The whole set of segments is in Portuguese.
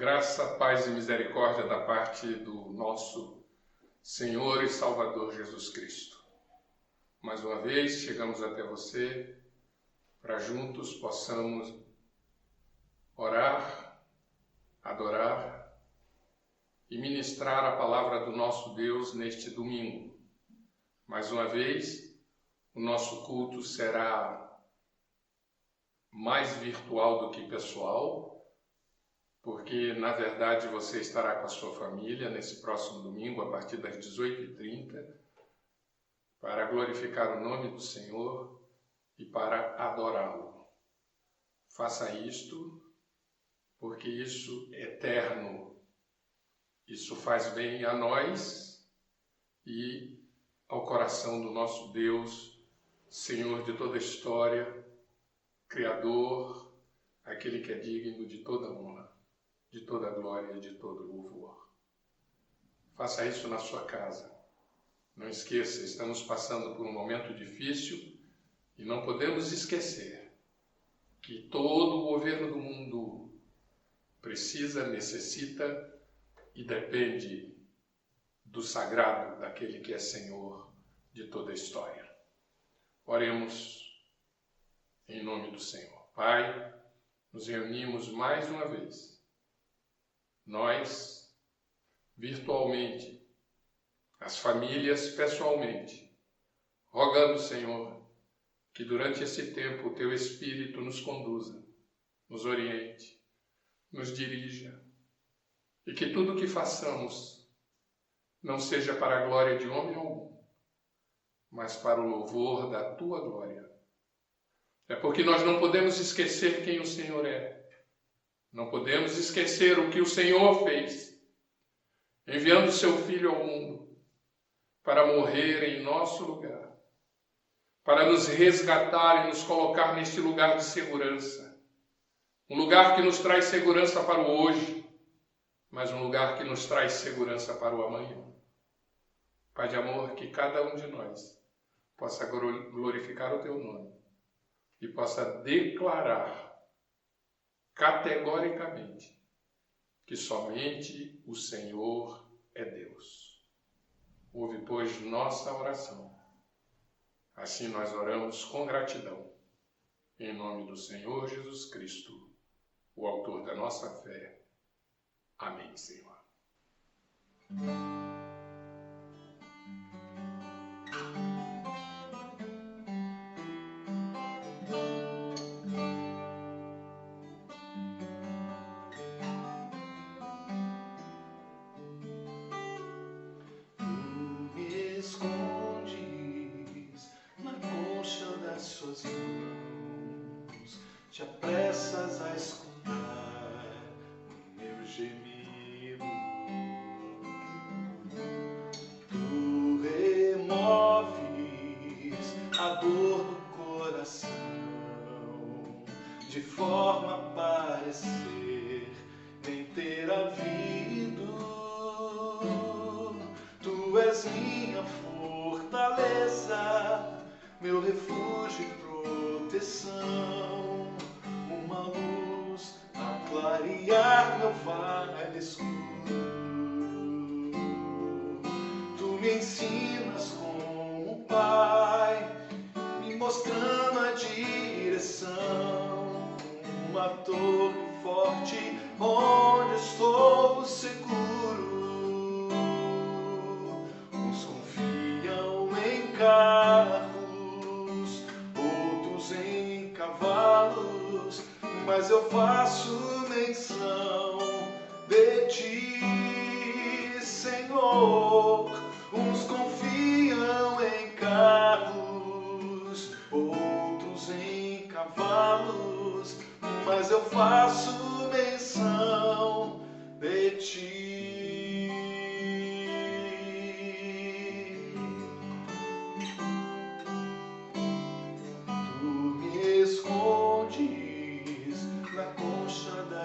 Graça, paz e misericórdia da parte do nosso Senhor e Salvador Jesus Cristo. Mais uma vez chegamos até você para juntos possamos orar, adorar e ministrar a palavra do nosso Deus neste domingo. Mais uma vez, o nosso culto será mais virtual do que pessoal, porque, na verdade, você estará com a sua família nesse próximo domingo, a partir das 18h30, para glorificar o nome do Senhor e para adorá-lo. Faça isto, porque isso é eterno. Isso faz bem a nós e ao coração do nosso Deus, Senhor de toda a história, Criador, aquele que é digno de toda honra, de toda glória e de todo louvor. Faça isso na sua casa. Não esqueça, estamos passando por um momento difícil e não podemos esquecer que todo o governo do mundo precisa, necessita e depende do sagrado daquele que é Senhor de toda a história. Oremos em nome do Senhor. Pai, nos reunimos mais uma vez. Nós, virtualmente, as famílias pessoalmente, rogando, Senhor, que durante esse tempo o Teu Espírito nos conduza, nos oriente, nos dirija, e que tudo o que façamos não seja para a glória de homem algum, mas para o louvor da Tua glória. É porque nós não podemos esquecer quem o Senhor é. Não podemos esquecer o que o Senhor fez, enviando seu Filho ao mundo para morrer em nosso lugar, para nos resgatar e nos colocar neste lugar de segurança. Um lugar que nos traz segurança para o hoje, mas um lugar que nos traz segurança para o amanhã. Pai de amor, que cada um de nós possa glorificar o Teu nome e possa declarar categoricamente que somente o Senhor é Deus. Ouve, pois, nossa oração. Assim nós oramos com gratidão, em nome do Senhor Jesus Cristo, o autor da nossa fé. Amém, Senhor. Suas mãos, te apressas a escutar o meu gemido. Tu removes a dor do coração, de forma a parecer nem ter havido. Tu és minha fortaleza, meu refúgio e proteção, uma luz a clarear meu vale escuro. Tu me ensinas como Pai, me mostrando a direção, uma torre forte onde estou seguro. Uns confiam em carros, em cavalos, mas eu faço menção de Ti, Senhor. Uns confiam em carros, outros em cavalos, mas eu faço menção de Ti.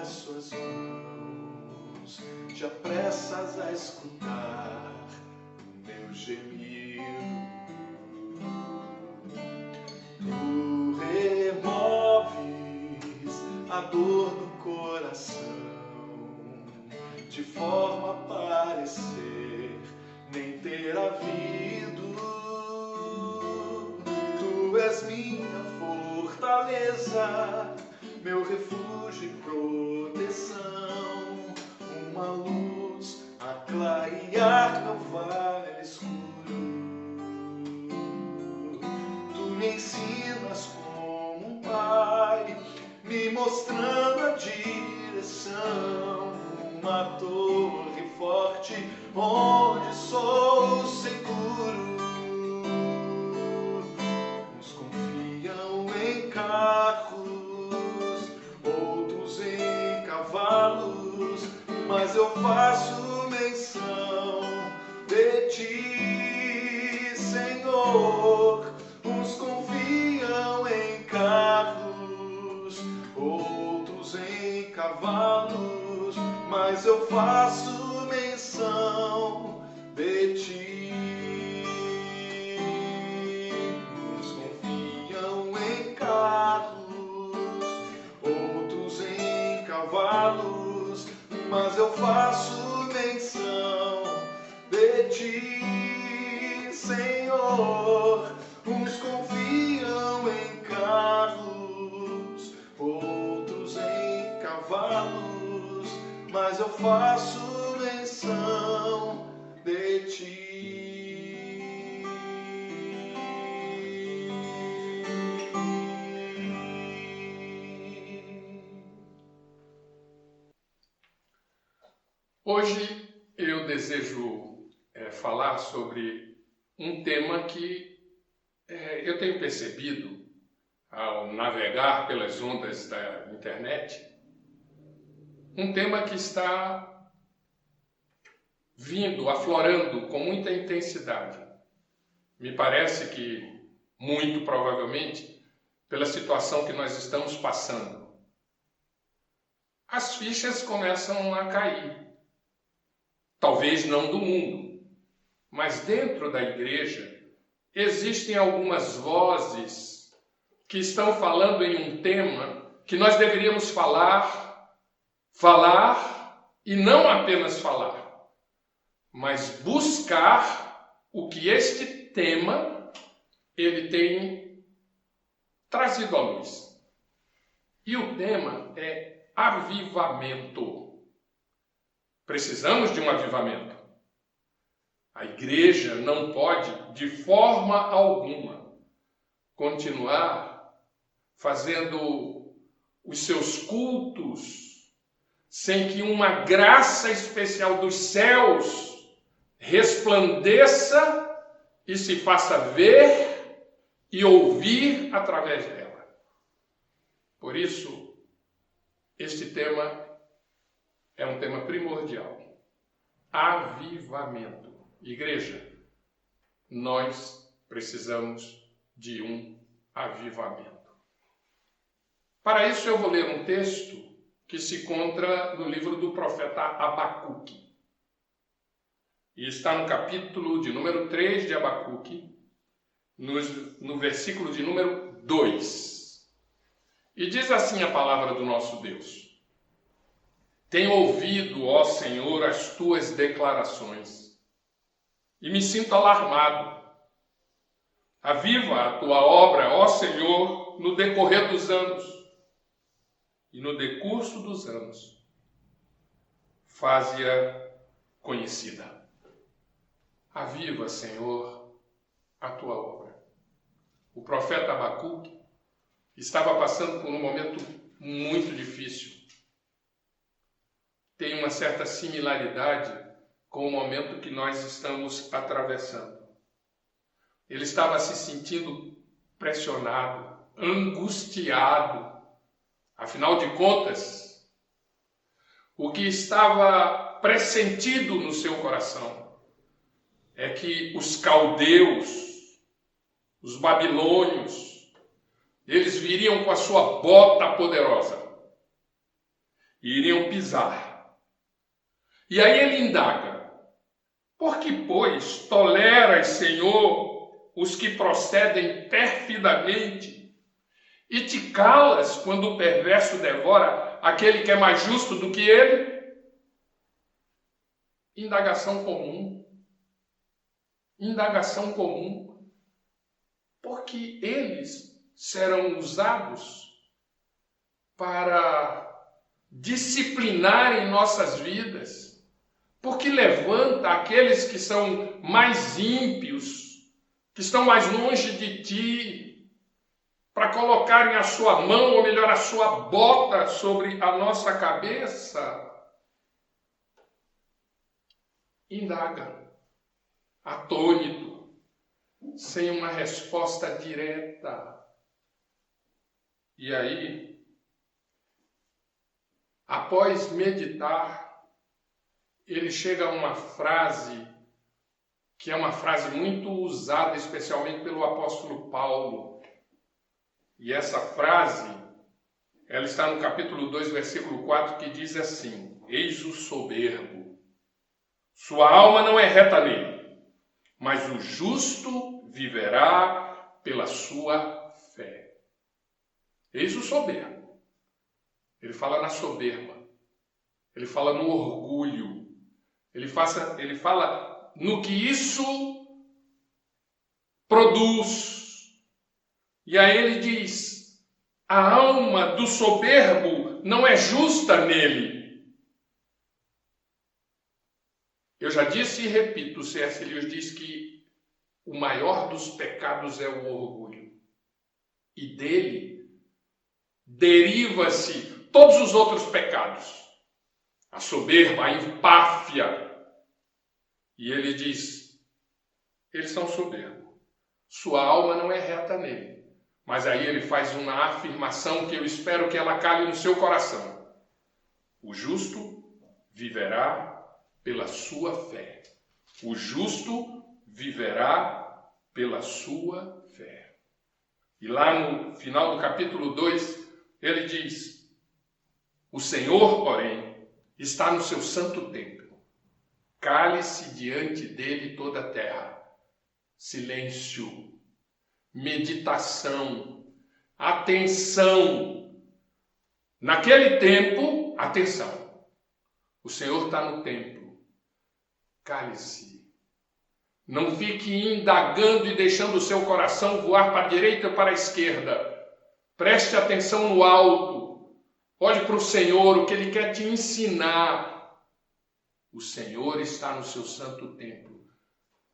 Suas mãos, te apressas a escutar o meu gemido. Tu removes a dor do coração, de forma a parecer nem ter havido. Tu és minha fortaleza, meu refúgio e proteção, uma luz a clarear meu vale escuro. Tu me ensinas como um pai, me mostrando a direção, uma torre forte onde sou seguro. Uns confiam em carros, outros em cavalos, mas eu faço menção de ti, Senhor. Uns confiam em carros, outros em cavalos, mas eu faço menção de ti. Uns confiam em carros, outros em cavalos, mas eu faço menção de ti, Senhor. Uns confiam em carros, outros em cavalos, mas eu faço menção de ti. Hoje eu desejo falar sobre um tema que eu tenho percebido ao navegar pelas ondas da internet, um tema que está vindo, aflorando com muita intensidade. Me parece que, muito provavelmente, pela situação que nós estamos passando, as fichas começam a cair. Talvez não do mundo, mas dentro da igreja existem algumas vozes que estão falando em um tema que nós deveríamos falar e não apenas falar, mas buscar o que este tema ele tem trazido à luz. E o tema é avivamento. Precisamos de um avivamento. A igreja não pode, de forma alguma, continuar fazendo os seus cultos sem que uma graça especial dos céus resplandeça e se faça ver e ouvir através dela. Por isso, este tema é um tema primordial. Avivamento. Igreja, nós precisamos de um avivamento. Para isso eu vou ler um texto que se encontra no livro do profeta Abacuque. E está no capítulo de número 3 de Abacuque, no versículo de número 2. E diz assim a palavra do nosso Deus: Tenho ouvido, ó Senhor, as tuas declarações, e me sinto alarmado. Aviva a tua obra, ó Senhor, no decorrer dos anos, e no decurso dos anos, faze-a conhecida. Aviva, Senhor, a tua obra. O profeta Abacuque estava passando por um momento muito difícil. Tem uma certa similaridade com o momento que nós estamos atravessando. Ele estava se sentindo pressionado, angustiado. Afinal de contas, o que estava pressentido no seu coração é que os caldeus, os babilônios, eles viriam com a sua bota poderosa e iriam pisar. E aí ele indaga: por que, pois, toleras, Senhor, os que procedem perfidamente, e te calas quando o perverso devora aquele que é mais justo do que ele? Indagação comum. Indagação comum. Porque eles serão usados para disciplinar em nossas vidas, porque levanta aqueles que são mais ímpios, que estão mais longe de ti, para colocarem a sua mão, ou melhor, a sua bota sobre a nossa cabeça. Indaga, atônito, sem uma resposta direta. E aí, após meditar, ele chega a uma frase que é uma frase muito usada, especialmente pelo apóstolo Paulo. E essa frase, ela está no capítulo 2, versículo 4, que diz assim: eis o soberbo, sua alma não é reta nele, mas o justo viverá pela sua fé. Eis o soberbo. Ele fala na soberba. Ele fala no orgulho. Ele fala no que isso produz. E aí ele diz: a alma do soberbo não é justa nele. Eu já disse e repito, C.S. Lewis diz que o maior dos pecados é o orgulho. E dele deriva-se todos os outros pecados. A soberba, a empáfia. E ele diz: eles são soberbos. Sua alma não é reta nele. Mas aí ele faz uma afirmação que eu espero que ela cale no seu coração. O justo viverá pela sua fé. O justo viverá pela sua fé. E lá no final do capítulo 2, ele diz: o Senhor, porém, está no seu santo templo. Cale-se diante dele toda a terra. Silêncio, meditação, atenção. Naquele tempo, atenção. O Senhor está no templo. Cale-se. Não fique indagando e deixando o seu coração voar para a direita ou para a esquerda. Preste atenção no alto. Olhe para o Senhor, o que Ele quer te ensinar. O Senhor está no seu santo templo.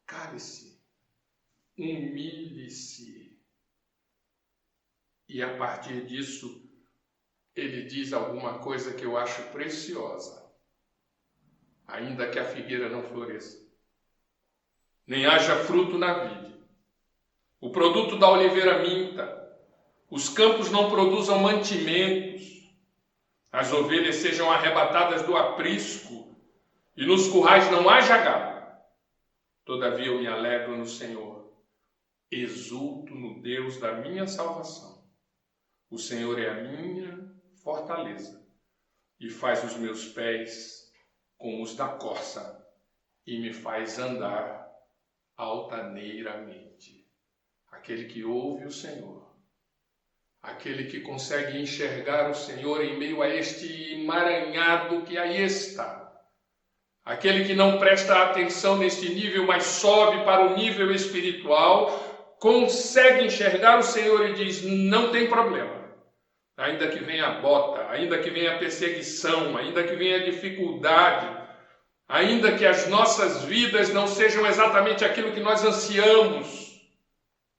Cale-se. Humilhe-se. E a partir disso, ele diz alguma coisa que eu acho preciosa. Ainda que a figueira não floresça, nem haja fruto na vide, o produto da oliveira minta, os campos não produzam mantimentos, as ovelhas sejam arrebatadas do aprisco, e nos currais não haja gado. Todavia eu me alegro no Senhor, exulto no Deus da minha salvação. O Senhor é a minha fortaleza, e faz os meus pés como os da corça, e me faz andar altaneiramente. Aquele que ouve o Senhor, aquele que consegue enxergar o Senhor em meio a este emaranhado que aí está, aquele que não presta atenção neste nível, mas sobe para o nível espiritual, consegue enxergar o Senhor e diz: não tem problema. Ainda que venha a bota, ainda que venha a perseguição, ainda que venha a dificuldade, ainda que as nossas vidas não sejam exatamente aquilo que nós ansiamos,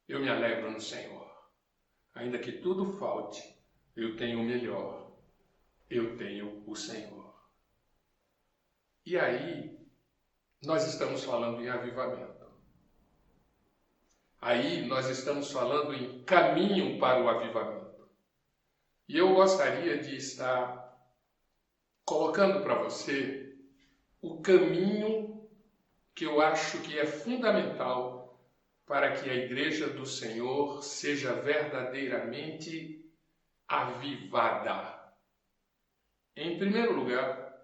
eu me alegro no Senhor. Ainda que tudo falte, eu tenho o melhor. Eu tenho o Senhor. E aí, nós estamos falando em avivamento. Aí, nós estamos falando em caminho para o avivamento. E eu gostaria de estar colocando para você o caminho que eu acho que é fundamental para que a Igreja do Senhor seja verdadeiramente avivada. Em primeiro lugar,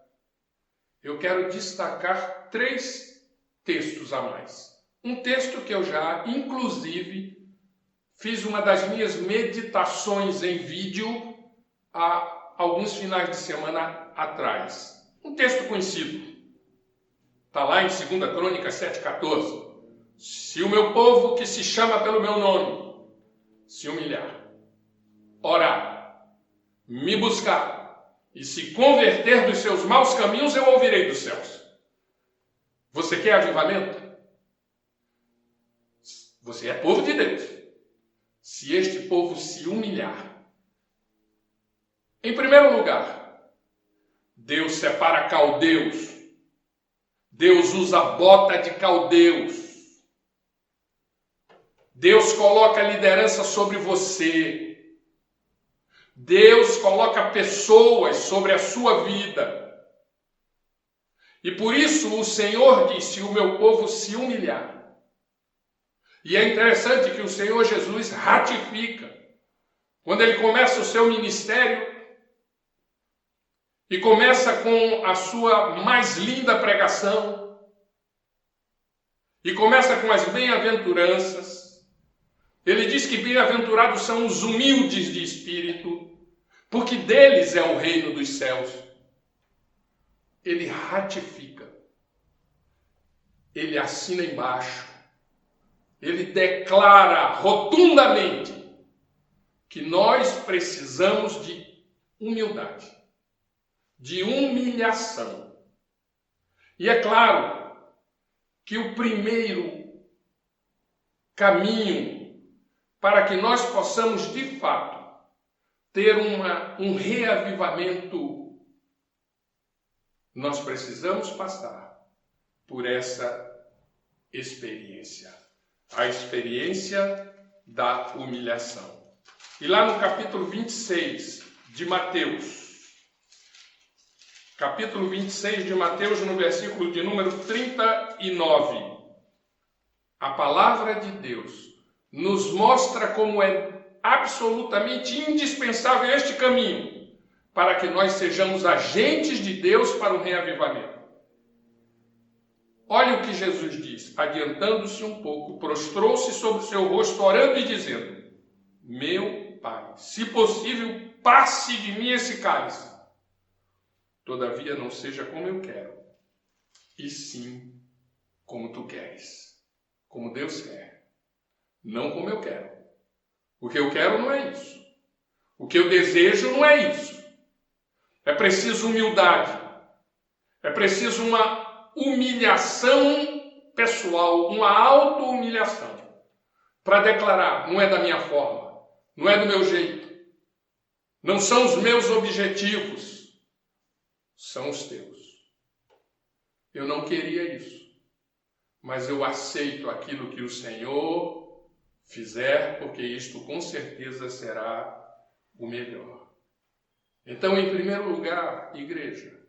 eu quero destacar 3 textos a mais. Um texto que eu já, inclusive, fiz uma das minhas meditações em vídeo há alguns finais de semana atrás. Um texto conhecido. Está lá em 2 Crônicas 7,14. Se o meu povo que se chama pelo meu nome se humilhar, orar, me buscar e se converter dos seus maus caminhos, eu ouvirei dos céus. Você quer avivamento? Você é povo de Deus. Se este povo se humilhar, em primeiro lugar, Deus separa caldeus. Deus usa bota de caldeus. Deus coloca liderança sobre você. Deus coloca pessoas sobre a sua vida. E por isso o Senhor disse: o meu povo se humilhar. E é interessante que o Senhor Jesus ratifica, quando ele começa o seu ministério, e começa com a sua mais linda pregação, e começa com as bem-aventuranças. Ele diz que bem-aventurados são os humildes de espírito, porque deles é o reino dos céus. Ele ratifica, ele assina embaixo, ele declara rotundamente que nós precisamos de humildade, de humilhação. E é claro que o primeiro caminho para que nós possamos, de fato, ter um reavivamento, nós precisamos passar por essa experiência, a experiência da humilhação. E lá no capítulo 26 de Mateus, capítulo 26 de Mateus, no versículo de número 39, a palavra de Deus nos mostra como é absolutamente indispensável este caminho para que nós sejamos agentes de Deus para o reavivamento. Olha o que Jesus diz: adiantando-se um pouco, prostrou-se sobre o seu rosto, orando e dizendo: meu Pai, se possível, passe de mim esse cálice. Todavia não seja como eu quero, e sim como tu queres, como Deus quer. Não como eu quero. O que eu quero não é isso. O que eu desejo não é isso. É preciso humildade. É preciso uma humilhação pessoal, uma auto-humilhação, para declarar: não é da minha forma, não é do meu jeito, não são os meus objetivos, são os teus. Eu não queria isso, mas eu aceito aquilo que o Senhor fizer, porque isto com certeza será o melhor. Então, em primeiro lugar, igreja,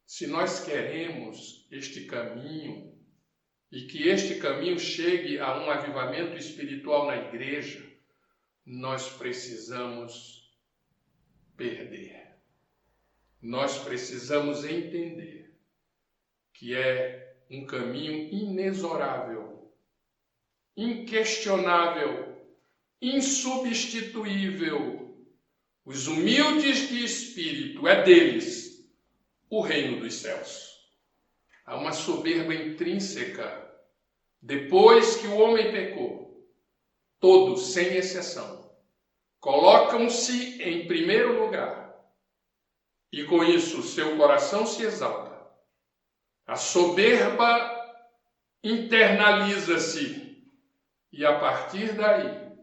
se nós queremos este caminho e que este caminho chegue a um avivamento espiritual na igreja, nós precisamos perder. Nós precisamos entender que é um caminho inexorável, inquestionável, insubstituível. Os humildes de espírito, é deles o reino dos céus. Há uma soberba intrínseca. Depois que o homem pecou, todos, sem exceção, colocam-se em primeiro lugar. E com isso seu coração se exalta. A soberba internaliza-se. E a partir daí,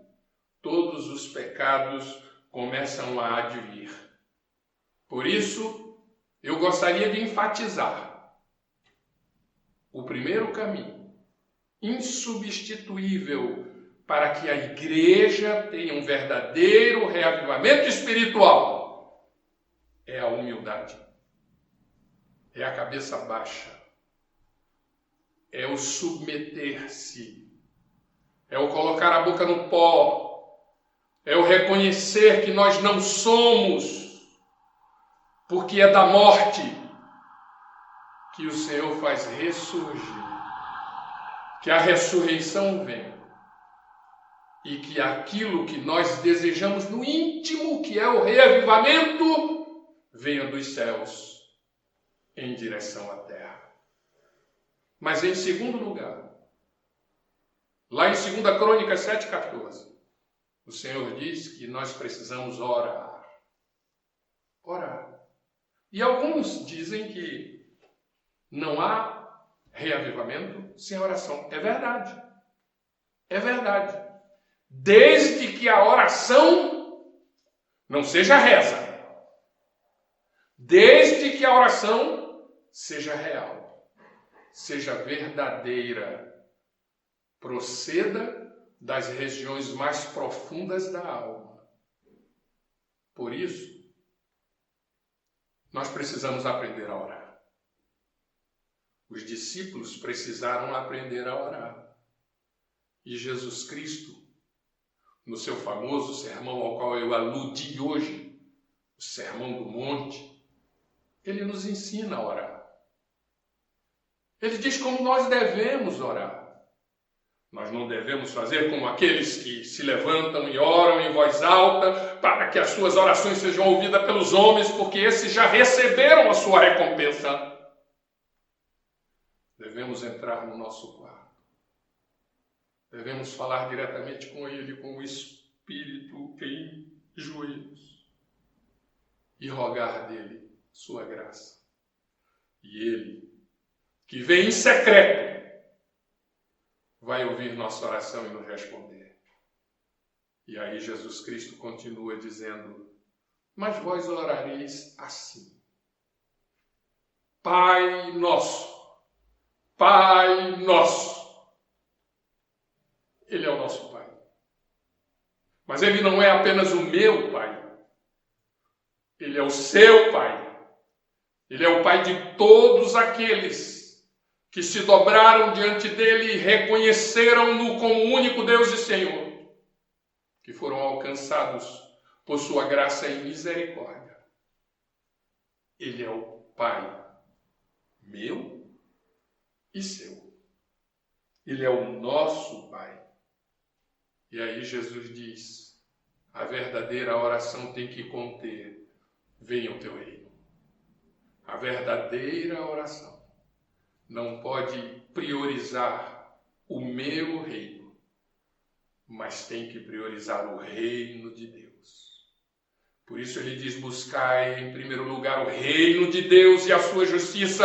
todos os pecados começam a advir. Por isso, eu gostaria de enfatizar o primeiro caminho, insubstituível, para que a igreja tenha um verdadeiro reavivamento espiritual, é a humildade, é a cabeça baixa, é o submeter-se, é o colocar a boca no pó, é o reconhecer que nós não somos, porque é da morte que o Senhor faz ressurgir, que a ressurreição vem, e que aquilo que nós desejamos no íntimo, que é o reavivamento, venha dos céus em direção à terra. Mas em segundo lugar, lá em 2 Crônicas 7,14, o Senhor diz que nós precisamos orar. Orar. E alguns dizem que não há reavivamento sem oração. É verdade. É verdade. Desde que a oração não seja reza. Desde que a oração seja real. Seja verdadeira. Proceda das regiões mais profundas da alma. Por isso, nós precisamos aprender a orar. Os discípulos precisaram aprender a orar. E Jesus Cristo, no seu famoso sermão ao qual eu aludi hoje, o Sermão do Monte, ele nos ensina a orar. Ele diz como nós devemos orar. Nós não devemos fazer como aqueles que se levantam e oram em voz alta para que as suas orações sejam ouvidas pelos homens, porque esses já receberam a sua recompensa. Devemos entrar no nosso quarto. Devemos falar diretamente com Ele, com o Espírito em joelhos e rogar dele sua graça. E Ele, que vem em secreto, vai ouvir nossa oração e nos responder. E aí Jesus Cristo continua dizendo: mas vós orareis assim: Pai nosso, Pai nosso. Ele é o nosso Pai. Mas Ele não é apenas o meu Pai. Ele é o seu Pai. Ele é o Pai de todos aqueles que se dobraram diante dele e reconheceram-no como único Deus e Senhor, que foram alcançados por sua graça e misericórdia. Ele é o Pai meu e seu. Ele é o nosso Pai. E aí Jesus diz: a verdadeira oração tem que conter: venha o teu reino. A verdadeira oração não pode priorizar o meu reino, mas tem que priorizar o reino de Deus. Por isso ele diz: buscai em primeiro lugar o reino de Deus e a sua justiça,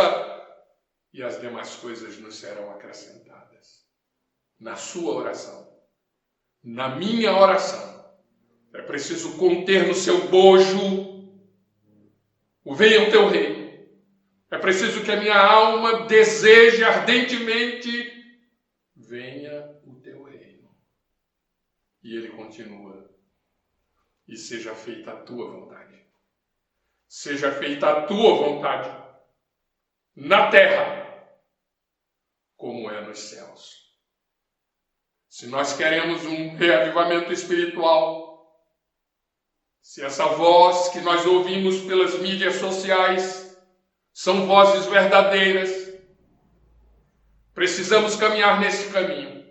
e as demais coisas nos serão acrescentadas. Na sua oração, na minha oração, é preciso conter no seu bojo o venha o teu reino. É preciso que a minha alma deseje ardentemente: venha o teu reino. E ele continua: e seja feita a tua vontade. Seja feita a tua vontade, na terra, como é nos céus. Se nós queremos um reavivamento espiritual, se essa voz que nós ouvimos pelas mídias sociais são vozes verdadeiras, precisamos caminhar nesse caminho.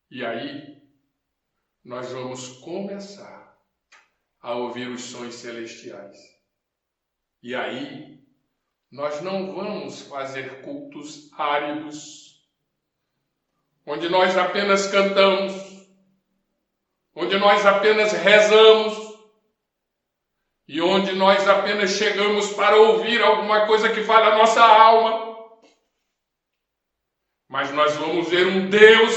E aí, nós vamos começar a ouvir os sons celestiais. E aí, nós não vamos fazer cultos áridos, onde nós apenas cantamos, onde nós apenas rezamos, e onde nós apenas chegamos para ouvir alguma coisa que fale a nossa alma. Mas nós vamos ver um Deus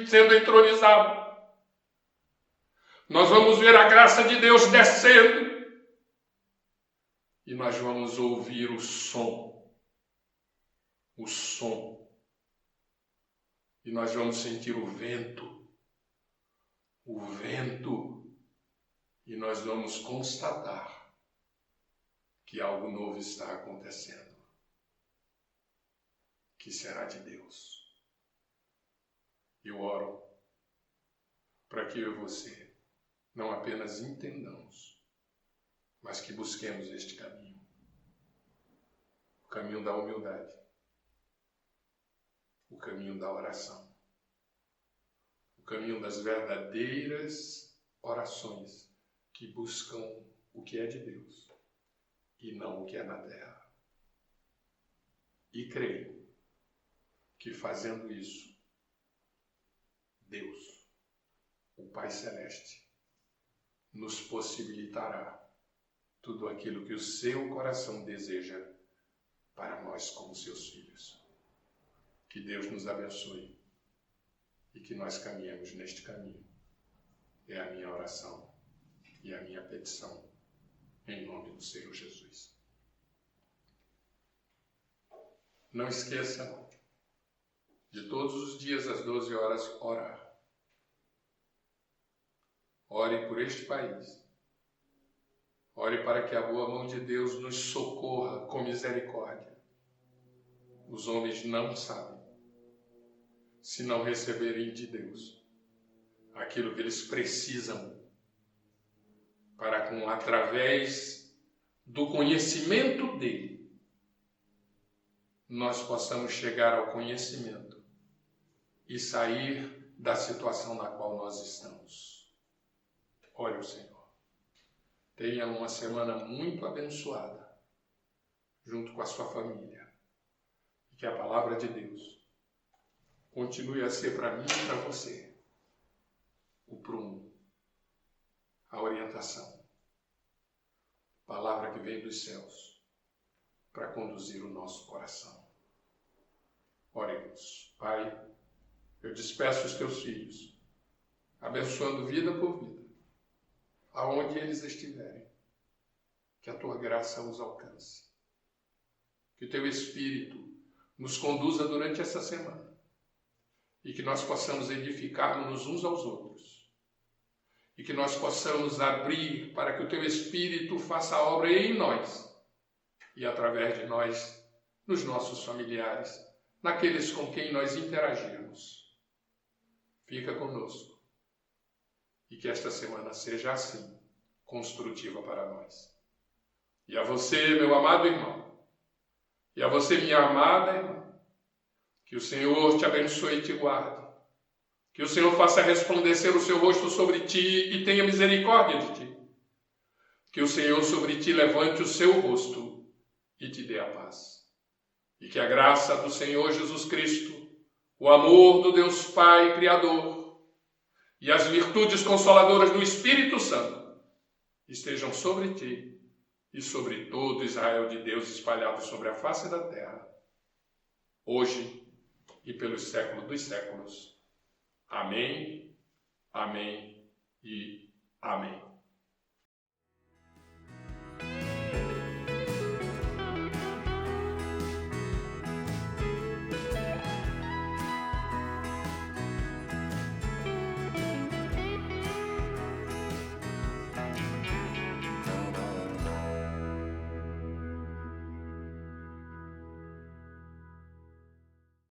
sendo entronizado. Nós vamos ver a graça de Deus descendo. E nós vamos ouvir o som. O som. E nós vamos sentir o vento. O vento. E nós vamos constatar que algo novo está acontecendo, que será de Deus. Eu oro para que eu e você não apenas entendamos, mas que busquemos este caminho. O caminho da humildade, o caminho da oração, o caminho das verdadeiras orações, que buscam o que é de Deus e não o que é na terra. E creio que fazendo isso, Deus, o Pai Celeste, nos possibilitará tudo aquilo que o seu coração deseja para nós como seus filhos. Que Deus nos abençoe e que nós caminhemos neste caminho. É a minha oração e a minha petição, em nome do Senhor Jesus. Não esqueça de todos os dias às 12 horas orar. Ore por este país. Ore para que a boa mão de Deus nos socorra com misericórdia. Os homens não sabem, se não receberem de Deus aquilo que eles precisam para, através do conhecimento dele, nós possamos chegar ao conhecimento e sair da situação na qual nós estamos. Ore ao Senhor. Tenha uma semana muito abençoada, junto com a sua família. E que a palavra de Deus continue a ser para mim e para você o prumo, a orientação. Palavra que vem dos céus para conduzir o nosso coração. Oremos. Pai, eu despeço os teus filhos, abençoando vida por vida, aonde eles estiverem, que a tua graça os alcance. Que o teu Espírito nos conduza durante essa semana e que nós possamos edificar-nos uns aos outros e que nós possamos abrir para que o teu Espírito faça a obra em nós e através de nós, nos nossos familiares, naqueles com quem nós interagirmos. Fica conosco. E que esta semana seja assim, construtiva para nós. E a você, meu amado irmão, e a você, minha amada irmã, que o Senhor te abençoe e te guarde. Que o Senhor faça resplandecer o seu rosto sobre ti e tenha misericórdia de ti. Que o Senhor sobre ti levante o seu rosto e te dê a paz. E que a graça do Senhor Jesus Cristo, o amor do Deus Pai Criador, e as virtudes consoladoras do Espírito Santo estejam sobre ti e sobre todo Israel de Deus espalhado sobre a face da terra, hoje e pelos séculos dos séculos. Amém, amém e amém.